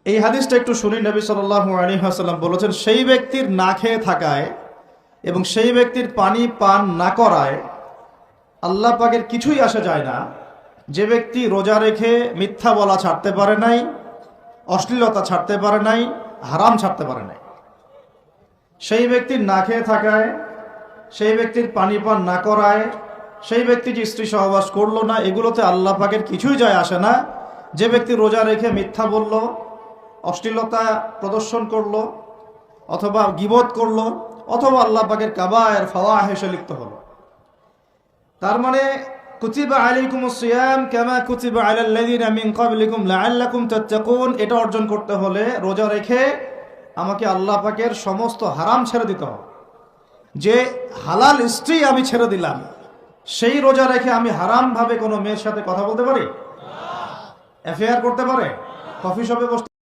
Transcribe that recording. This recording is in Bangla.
এই হাদিসটা একটু শুনি। নবী সাল্লাল্লাহু আলাইহি ওয়াসাল্লাম বলেছেন, সেই ব্যক্তির না খেয়ে থাকায় এবং সেই ব্যক্তির পানি পান না করায় আল্লাহ পাকের কিছুই আসা যায় না। যে ব্যক্তি রোজা রেখে মিথ্যা বলা ছাড়তে পারে নাই, অশ্লীলতা ছাড়তে পারে নাই, হারাম ছাড়তে পারে নাই, সেই ব্যক্তির না খেয়ে থাকায়, সেই ব্যক্তির পানি পান না করায়, সেই ব্যক্তি যে স্ত্রী সহবাস করলো না, এগুলোতে আল্লাহ পাকের কিছুই যায় আসে না। যে ব্যক্তি রোজা রেখে মিথ্যা বলল, অশ্লীলতা প্রদর্শন করলো, অথবা গীবত করলো, অথবা আল্লাহ পাকের কাবায়ের ফাওয়াহিশে লিপ্ত হলো। তার মানে কুতিবা আলাইকুমুস সিয়াম কামা কুতিবা আলাল্লাযিনা মিন ক্বাবলিকুম লাআল্লাকুম তাত্তাকুন, এটা অর্জন করতে হলে রোজা রেখে আমাকে আল্লাহ পাকের সমস্ত হারাম ছেড়ে দিতে হবে। যে হালাল স্ত্রী আমি ছেড়ে দিলাম, সেই রোজা রেখে আমি হারাম ভাবে কোনো মেয়ের সাথে কথা বলতে পারি? অ্যাফেয়ার করতে পারে? কফি শপে বসতে